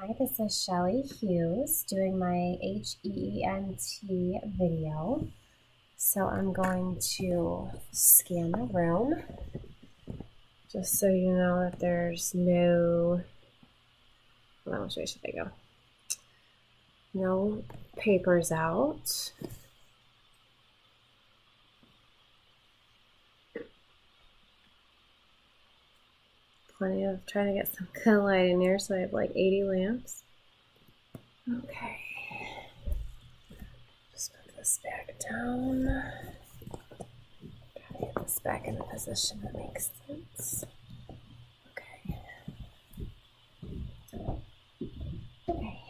Hi, this is Shelly Hughes doing my HEENT video. So I'm going to scan the room just so you know that there's no, well, which way should I go? No papers out. Plenty of, trying to get some good light in here, so I have like 80 lamps. Okay. Just put this back down. Try to get this back in a position that makes sense. Okay. Okay.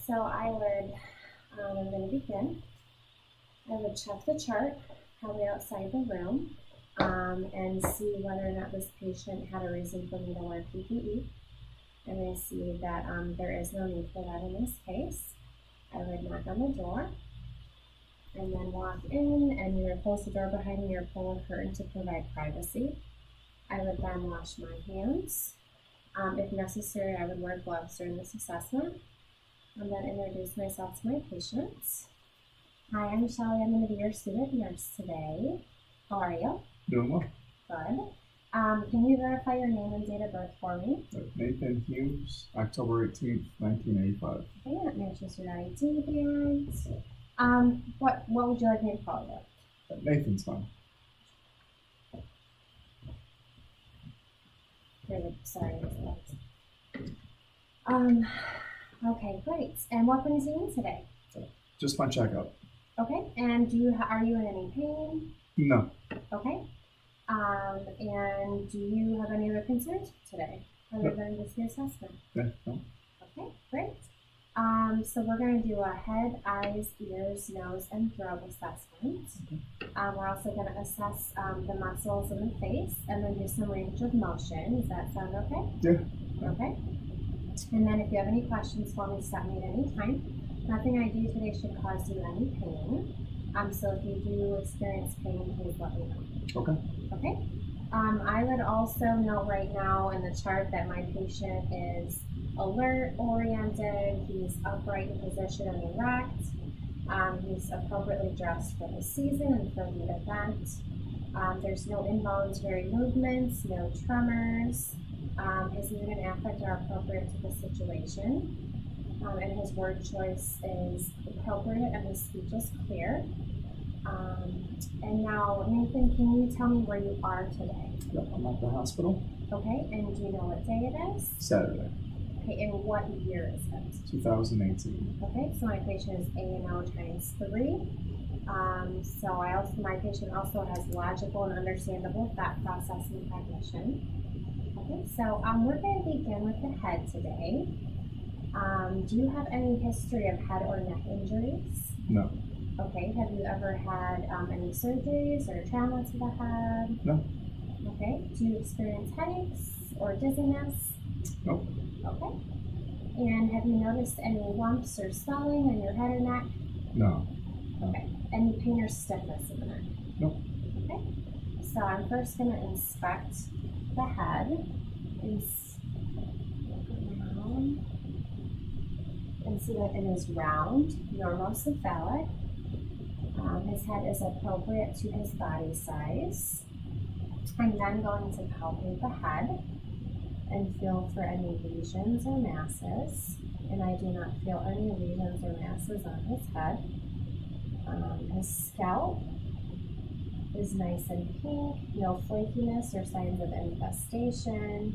So I'm going to begin. I would check the chart, probably outside the room, and see whether or not this patient had a reason for me to wear PPE. And I see that there is no need for that in this case. I would knock on the door and then walk in and either close the door behind me or pull a curtain to provide privacy. I would then wash my hands. If necessary, I would wear gloves during this assessment and then introduce myself to my patients. Hi, I'm Shelly. I'm going to be your student nurse today. How are you? Doing well. Good. Can you verify your name and date of birth for me? Nathan Hughes, October 18th, 1985. Okay, that matches your ID here. What would you like me to call you? Nathan's fine. Sorry. Okay, great. And what brings you in today? Just my checkup. Okay, and are you in any pain? No. Okay. And do you have any other concerns today other than just the assessment? Yeah, no. Okay, great. So we're going to do a head, eyes, ears, nose, and throat assessment. Okay. We're also going to assess the muscles in the face and then do some range of motion. Does that sound okay? Yeah. Okay. And then if you have any questions for me, stop me at any time. Nothing I do today should cause you any pain. So if you do experience pain, please let me know. Okay. Okay. I would also note right now in the chart that my patient is alert, oriented, he's upright in position and erect, he's appropriately dressed for the season and for the event. There's no involuntary movements, no tremors. His mood and affect are appropriate to the situation. And his word choice is appropriate and his speech is clear. And now, Nathan, can you tell me where you are today? Yep, I'm at the hospital. Okay, and do you know what day it is? Saturday. Okay, and what year is it? 2018. Okay, so my patient is A&O times 3. My patient also has logical and understandable thought processing cognition. Okay, so we're going to begin with the head today. Do you have any history of head or neck injuries? No. Okay, have you ever had any surgeries or trauma to the head? No. Okay, do you experience headaches or dizziness? Nope. Okay, and have you noticed any lumps or swelling in your head or neck? No. Okay, any pain or stiffness in the neck? Nope. Okay, so I'm first going to inspect the head and see that it is round, normocephalic. His head is appropriate to his body size. I'm then going to palpate the head and feel for any lesions or masses. And I do not feel any lesions or masses on his head. His scalp is nice and pink, no flakiness or signs of infestation.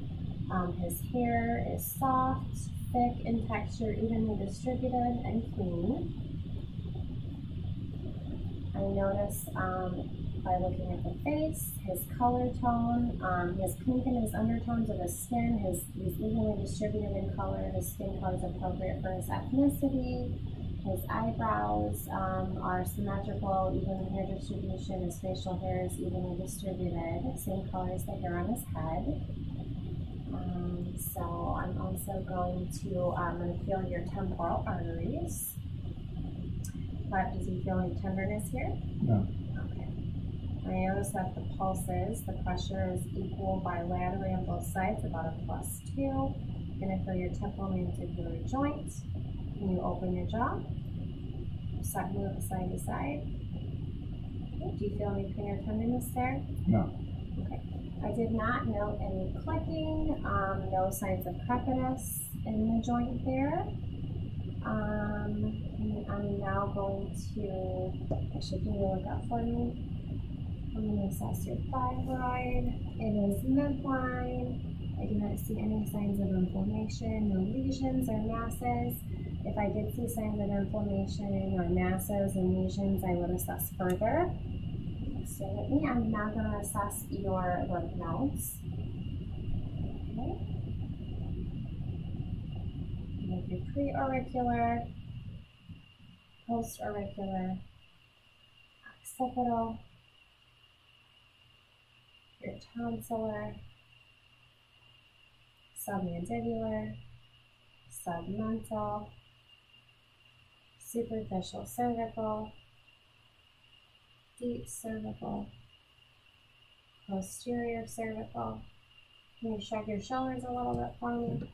His hair is soft, thick in texture, evenly distributed, and clean. I notice by looking at the face, his color tone, his pink in his undertones of his skin, he's evenly distributed in color, his skin color is appropriate for his ethnicity, his eyebrows are symmetrical, even hair distribution, his facial hair is evenly distributed, same color as the hair on his head. So I'm also going to feel your temporal arteries. But does he feel any tenderness here? No. Okay. I notice that the pressure is equal bilaterally on both sides, about a +2. Gonna feel your temporomandibular joint. Can you open your jaw? Move side to side. Okay. Do you feel any pain or tenderness there? No. Okay. I did not note any clicking, no signs of crepitus in the joint there. And I'm now going to, actually, can you look up for me? I'm going to assess your thyroid. It is midline. I do not see any signs of inflammation, no lesions or masses. If I did see signs of inflammation or masses and lesions, I would assess further. Stay with me. I'm now going to assess your lymph nodes. Okay. With your pre-auricular, post-auricular, occipital, your tonsillar, submandibular, submental, superficial cervical, deep cervical, posterior cervical. Can you shrug your shoulders a little bit for me?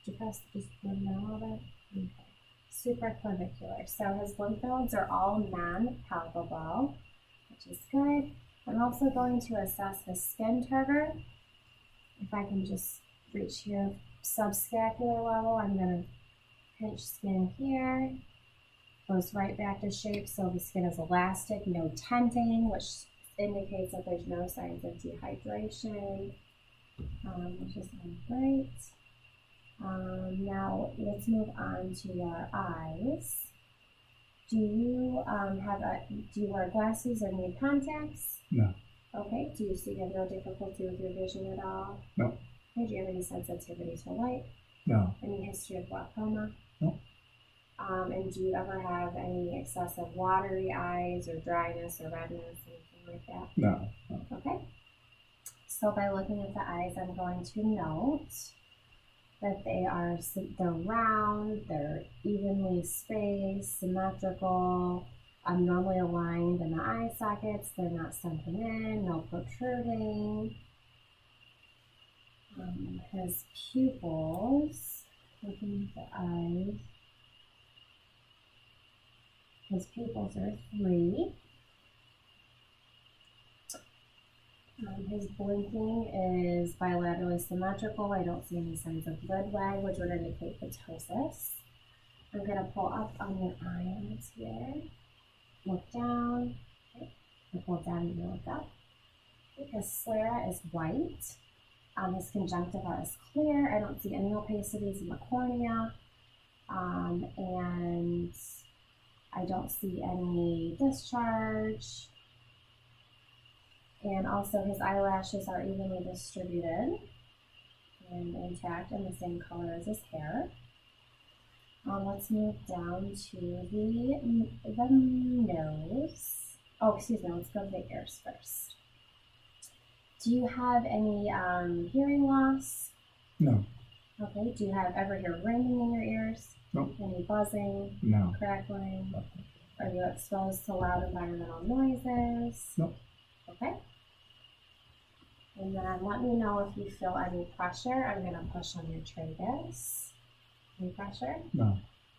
Just move down a little bit. Okay. Supraclavicular. So his lymph nodes are all non-palpable, which is good. I'm also going to assess his skin turgor. If I can just reach here, subscapular level, I'm going to pinch skin here. Goes right back to shape, so the skin is elastic, no tenting, which indicates that there's no signs of dehydration, which is great. Now let's move on to your eyes. Do you do you wear glasses or need contacts? No. Okay. Do you have no difficulty with your vision at all? No. Okay. Do you have any sensitivity to light? No. Any history of glaucoma? No. And do you ever have any excessive watery eyes or dryness or redness, anything like that? No. Okay. So by looking at the eyes, I'm going to note that they're round, they're evenly spaced, symmetrical, normally aligned in the eye sockets. They're not sunken in, no protruding. His pupils, looking at the eyes, his pupils are 3. His blinking is bilaterally symmetrical. I don't see any signs of lid lag, which would indicate ptosis. I'm going to pull up on your eyelids here. Look down. Okay. I pull down and look up. His sclera is white. His conjunctiva is clear. I don't see any opacities in the cornea. And I don't see any discharge. And also his eyelashes are evenly distributed and intact and the same color as his hair. Let's move down to the nose. Oh, excuse me, let's go to the ears first. Do you have any hearing loss? No. Okay, do you ever hear ringing in your ears? No. Any buzzing? No. Crackling? No. Are you exposed to loud environmental noises? No. Okay. And then let me know if you feel any pressure. I'm going to push on your tragus. Any pressure? No.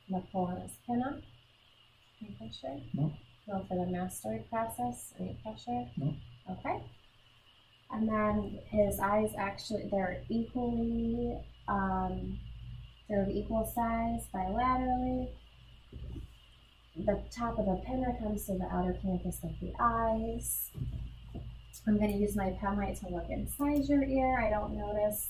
The pull on his pinna? Any pressure? No. Go for the mastoid process? Any pressure? No. Okay. And then his eyes actually, they're equally, they're of equal size bilaterally. The top of the pinna comes to the outer campus of the eyes. I'm going to use my pen light to look inside your ear. I don't notice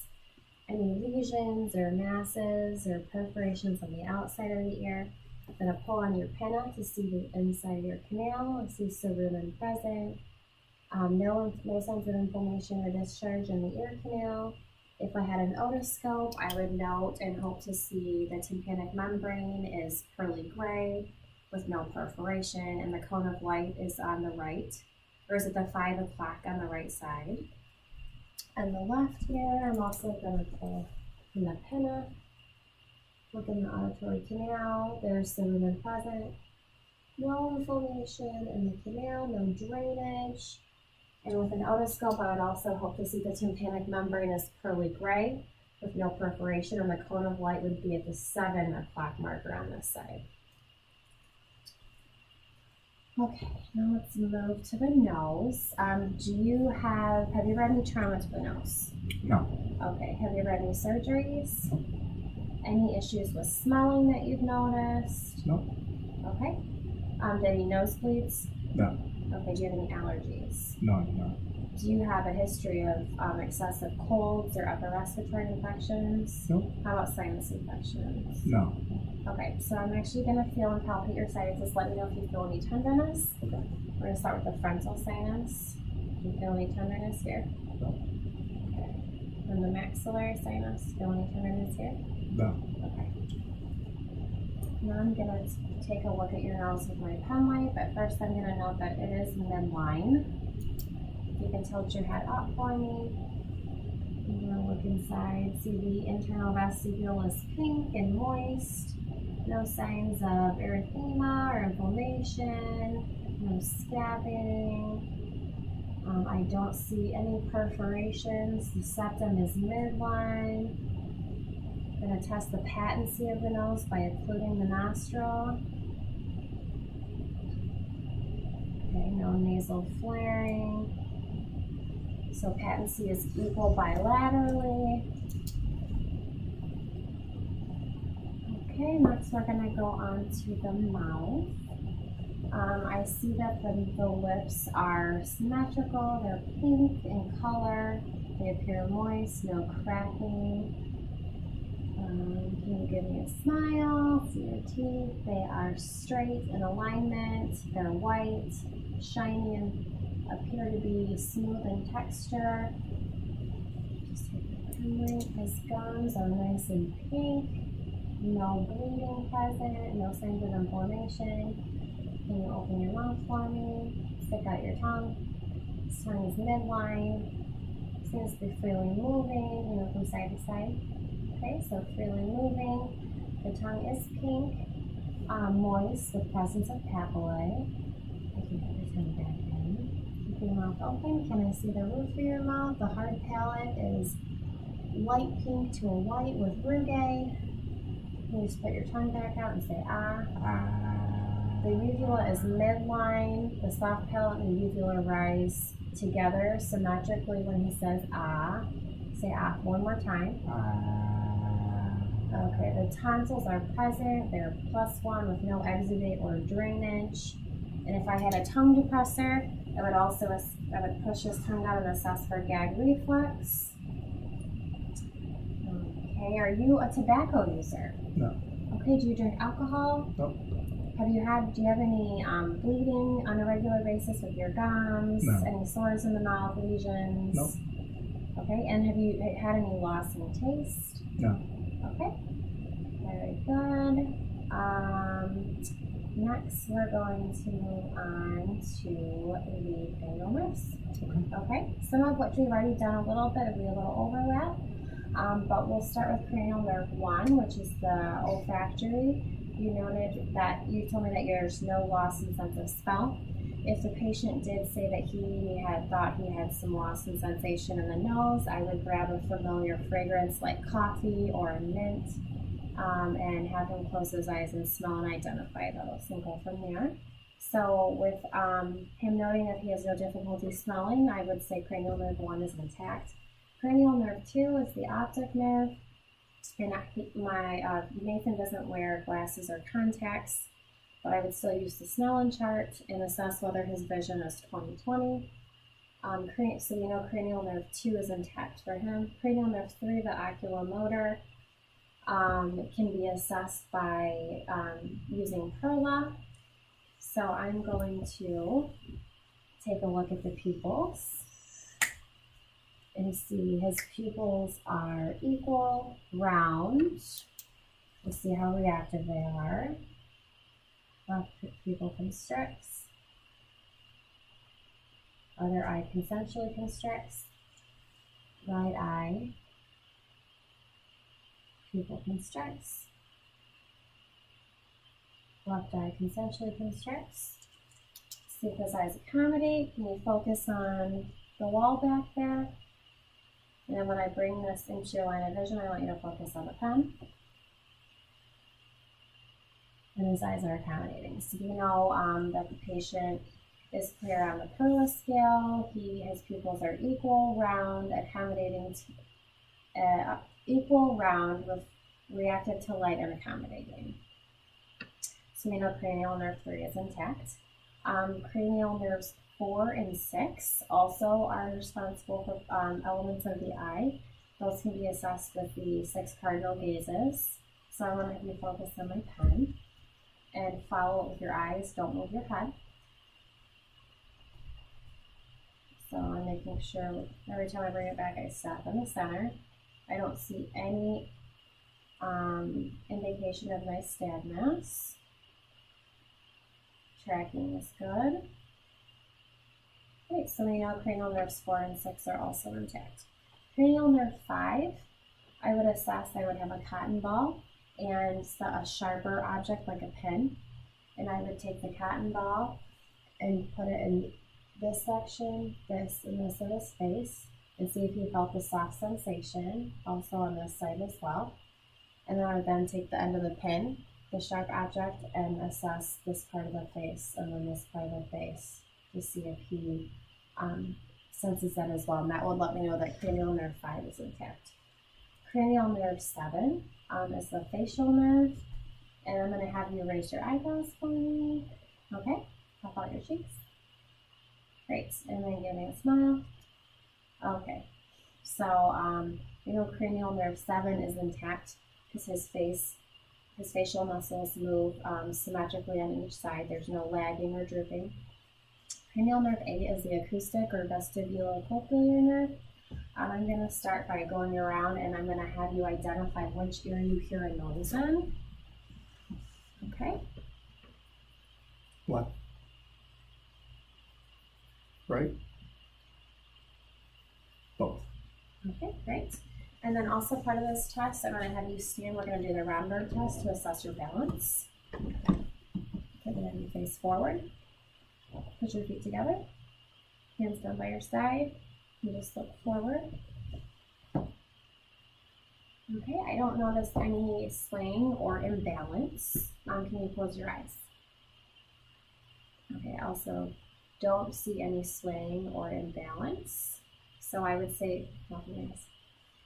any lesions or masses or perforations on the outside of the ear. I'm going to pull on your pinna to see the inside of your canal. I see cerumen present. No signs of inflammation or discharge in the ear canal. If I had an otoscope, I would note and hope to see the tympanic membrane is pearly gray with no perforation, and the cone of light is on the right, or is it the 5 o'clock on the right side? And the left here, I'm also going to pull in the pinna, look in the auditory canal. There's cerumen present. No inflammation in the canal, no drainage. And with an otoscope, I would also hope to see the tympanic membrane is pearly gray with no perforation, and the cone of light would be at the 7 o'clock marker on this side. Okay, now let's move to the nose. Have you had any trauma to the nose? No. Okay, have you had any surgeries? No. Any issues with smelling that you've noticed? No. Okay. Any nosebleeds? No. Okay, do you have any allergies? No, no. Do you have a history of excessive colds or upper respiratory infections? No. How about sinus infections? No. Okay, so I'm actually going to feel and palpate your sinuses. Let me know if you feel any tenderness. Okay. We're going to start with the frontal sinus. Do you feel any tenderness here? No. Okay. And the maxillary sinus, feel any tenderness here? No. Okay. Now I'm going to take a look at your nose with my pen light, but first I'm going to note that it is midline. You can tilt your head up for me. I'm going to look inside, see the internal vestibule is pink and moist. No signs of erythema or inflammation, no scabbing. I don't see any perforations. The septum is midline. I'm going to test the patency of the nose by occluding the nostril. Okay, no nasal flaring. So patency is equal bilaterally. Okay, next we're going to go on to the mouth. I see that the lips are symmetrical, they're pink in color, they appear moist, no cracking. Can you give me a smile? See your teeth, they are straight in alignment, they're white, shiny, and appear to be smooth in texture. Just take the pen. His gums are nice and pink. No bleeding present, no signs of inflammation. Can you open your mouth for me? Stick out your tongue. His tongue is midline. Seems to be freely moving, from side to side. Okay, so freely moving. The tongue is pink, moist with presence of papillae. I can put your tongue back in. Keep your mouth open. Can I see the roof of your mouth? The hard palate is light pink to a white with rugae. You just put your tongue back out and say ah. The uvula is midline. The soft palate and the uvula rise together symmetrically when he says ah. Say ah one more time. Okay, the tonsils are present. They're +1 with no exudate or drainage. And if I had a tongue depressor, I would push his tongue out and assess for gag reflex. Okay, are you a tobacco user? No. Okay, do you drink alcohol? No. Do you have any bleeding on a regular basis with your gums? No. Any sores in the mouth, lesions? No. Okay, and have you had any loss in taste? No. Okay, very good. Next, we're going to move on to the cranial nerves. Okay, some of which we've already done a little bit, it'll be a little overlap. But we'll start with cranial nerve 1, which is the olfactory. You told me that there's no loss in sense of smell. If the patient did say that he had thought he had some loss in sensation in the nose, I would grab a familiar fragrance like coffee or a mint and have him close his eyes and smell and identify those and go from there. So with him noting that he has no difficulty smelling, I would say cranial nerve 1 is intact. Cranial nerve 2 is the optic nerve. And Nathan doesn't wear glasses or contacts, but I would still use the Snellen chart and assess whether his vision is 20/20. So cranial nerve 2 is intact for him. Cranial nerve 3, the oculomotor, can be assessed by using Perla. So I'm going to take a look at the pupils and see his pupils are equal, round. We'll see how reactive they are. Left pupil constricts. Other eye consensually constricts. Right eye. Pupil constricts. Left eye consensually constricts. See if his eyes accommodate. Can you focus on the wall back. And then when I bring this into your line of vision, I want you to focus on the pen. And his eyes are accommodating. So we know that the patient is clear on the Perla scale. His pupils are equal, round, accommodating, equal, round, reactive to light, and accommodating. So we know cranial nerve 3 is intact. Cranial nerves 4 and 6 also are responsible for elements of the eye. Those can be assessed with the 6 cardinal gazes. So I want to have you focus on my pen and follow it with your eyes. Don't move your head. So I'm making sure every time I bring it back, I stop in the center. I don't see any indication of nystagmus. Tracking is good. Great, so we know cranial nerves 4 and 6 are also intact. Cranial nerve 5, I would assess, I would have a cotton ball and a sharper object like a pen. And I would take the cotton ball and put it in this section, this, and this of his face, and see if you felt the soft sensation, also on this side as well. And then I would then take the end of the pin, the sharp object, and assess this part of the face and then this part of the face to see if he senses that as well. And that will let me know that cranial nerve 5 is intact. Cranial nerve 7 is the facial nerve. And I'm going to have you raise your eyebrows for me. Okay, puff out your cheeks. Great, and then give me a smile. Okay, so you know cranial nerve 7 is intact because his facial muscles move symmetrically on each side. There's no lagging or drooping. Cranial nerve 8 is the acoustic or vestibulocochlear nerve. I'm going to start by going around and I'm going to have you identify which ear you hear a noise in. Okay. Left. Right. Both. Okay, great. And then also part of this test, I'm going to have you stand. We're going to do the Romberg test to assess your balance. Okay, then have you face forward. Put your feet together. Hands down by your side. You just look forward. Okay, I don't notice any swaying or imbalance. Can you close your eyes? Okay, I also don't see any swaying or imbalance. So I would say,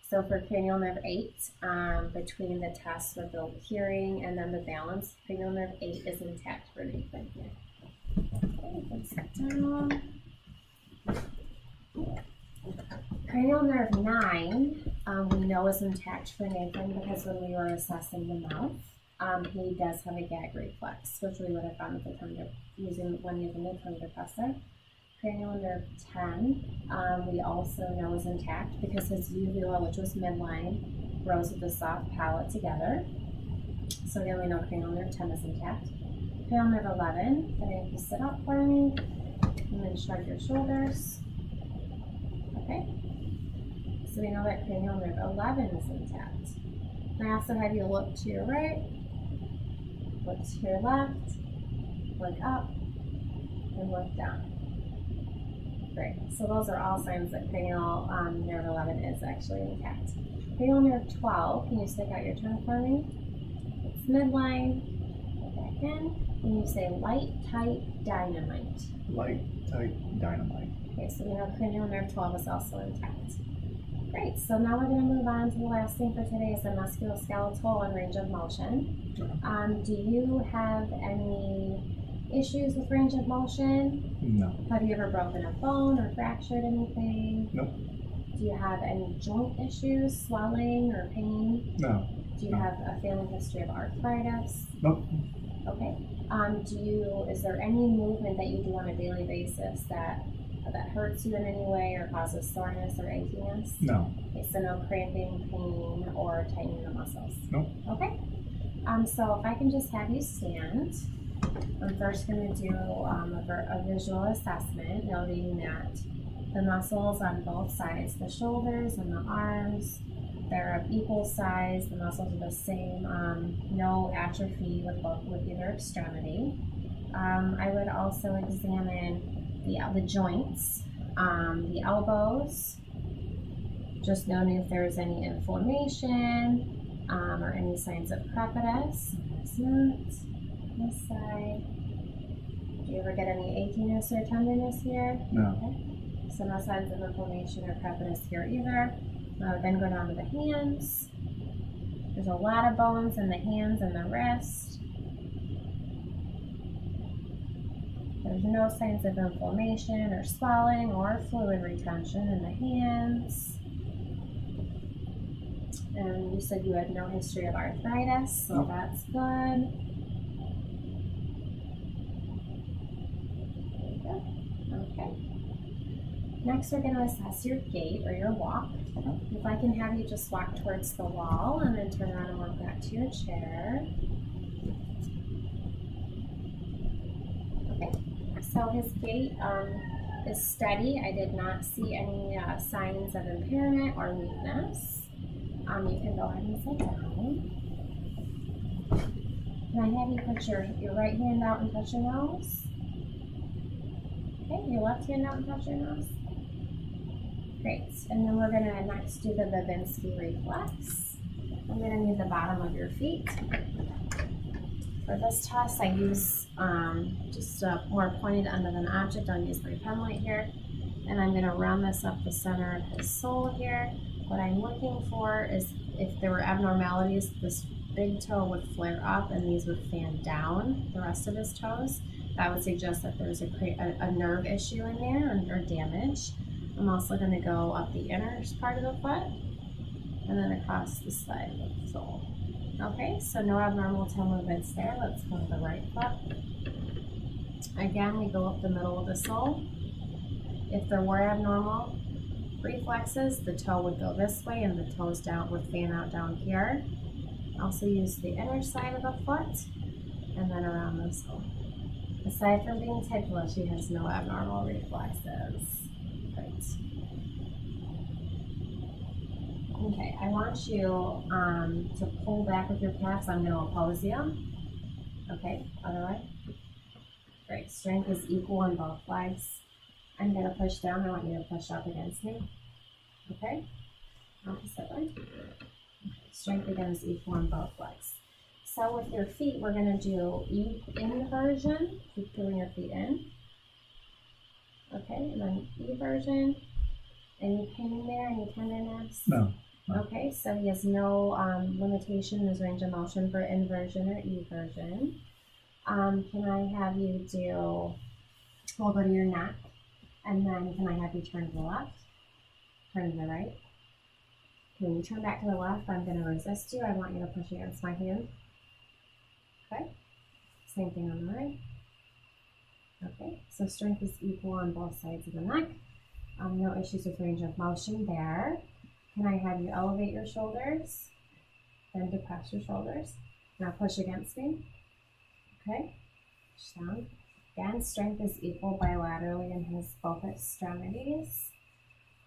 so for cranial nerve 8, between the test with the hearing and then the balance, cranial nerve 8 is intact for Nathan here. Okay, then sit down. Cranial nerve 9, we know is intact for Nathan because when we were assessing the mouth, he does have a gag reflex, which we would have found at the time when using the tongue depressor. Cranial nerve 10, we also know is intact because his uvula, which was midline, grows with the soft palate together. So again, we know cranial nerve 10 is intact. Cranial nerve 11, I'm going to sit up for me, and then shrug your shoulders. Okay. So we know that cranial nerve 11 is intact. And I also have you look to your right, look to your left, look up, and look down. Great. So those are all signs that cranial nerve 11 is actually intact. Cranial nerve 12, can you stick out your tongue for me? It's midline. Go back in. And you say light, tight, dynamite. Light, tight, dynamite. Okay, so we know cranial nerve 12 is also intact. Great, so now we're going to move on to the last thing for today is the musculoskeletal and range of motion. Do you have any issues with range of motion? No. Have you ever broken a bone or fractured anything? Nope. Do you have any joint issues, swelling or pain? No. Do you have a family history of arthritis? Nope. Okay. Is there any movement that you do on a daily basis that hurts you in any way or causes soreness or achiness? No. Okay, so no cramping, pain, or tightening the muscles? Nope. Okay. So if I can just have you stand, I'm first going to do a visual assessment, noting that the muscles on both sides, the shoulders and the arms, they're of equal size. The muscles are the same. No atrophy with either extremity. I would also examine the joints. The elbows, just noting if there's any inflammation or any signs of crepitus. There's not. This side. Do you ever get any achiness or tenderness here? No. Okay. So no signs of inflammation or crepitus here either. Then go down to the hands. There's a lot of bones in the hands and the wrist. There's no signs of inflammation or swelling or fluid retention in the hands. And you said you had no history of arthritis, so Nope. that's good. There you go. Okay. Next, we're going to assess your gait or your walk. Okay. If I can have you just walk towards the wall and then turn around and walk back to your chair. Okay. So his gait is steady. I did not see any signs of impairment or weakness. You can go ahead and sit down. Can I have you put your right hand out and touch your nose? Okay, your left hand out and touch your nose. Great. And then we're going to next do the Babinski reflex. I'm going to need the bottom of your feet. For this test, I use just a more pointed end of an object. I'll use my pen light here. And I'm going to round this up the center of his sole here. What I'm looking for is if there were abnormalities, this big toe would flare up and these would fan down the rest of his toes. That would suggest that there's a nerve issue in there or damage. I'm also going to go up the inner part of the foot and then across the side of the sole. Okay, so no abnormal toe movements there. Let's go to the right foot. Again, we go up the middle of the sole. If there were abnormal reflexes, the toe would go this way and the toes down would fan out down here. Also use the inner side of the foot and then around the sole. Aside from being ticklish, he has no abnormal reflexes. Great. Okay, I want you to pull back with your calves. I'm going to oppose you. Okay, other way. Great, strength is equal on both legs. I'm going to push down. I want you to push up against me. Okay, opposite way. Strength again is equal on both legs. So with your feet, we're going to do inversion. Keep pulling your feet in. Okay, and then eversion. Any pain there? Any tenderness? No. Okay, so he has no limitation in his range of motion for inversion or eversion. Can I have you do, we'll go to your neck, and then can I have you turn to the left, turn to the right? When you turn back to the left, I'm going to resist you. I want you to push against my hand. Okay, same thing on the right. Okay, so strength is equal on both sides of the neck. No issues with range of motion there. Can I have you elevate your shoulders, then depress your shoulders? Now push against me. Okay, push down. Again, strength is equal bilaterally in his both extremities.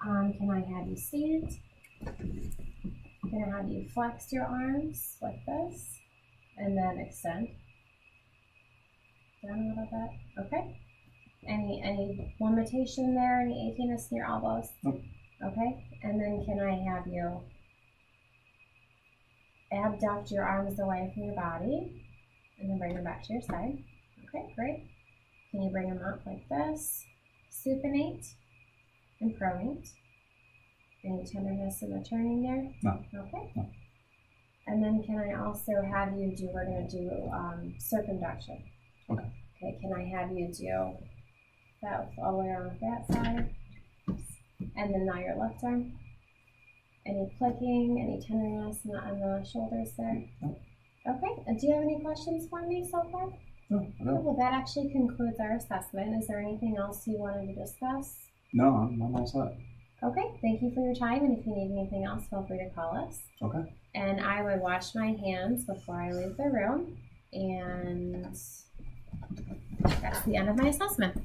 Can I have you seated? Can I have you flex your arms like this, and then extend down a little bit? Okay. Any limitation there? Any achiness in your elbows? Nope. Okay. And then can I have you abduct your arms away from your body and then bring them back to your side? Okay, great. Can you bring them up like this? Supinate and pronate. Any tenderness in the turning there? No. Okay. No. And then can I also have you do, we're going to do circumduction. Okay. Okay, can I have you do that all the way around that side? And then now your left arm. Any clicking, any tenderness on the shoulders there? No. Okay, do you have any questions for me so far? No. Well, that actually concludes our assessment. Is there anything else you wanted to discuss? No, I'm all set. Okay, thank you for your time, and if you need anything else, feel free to call us. Okay. And I would wash my hands before I leave the room, and that's the end of my assessment.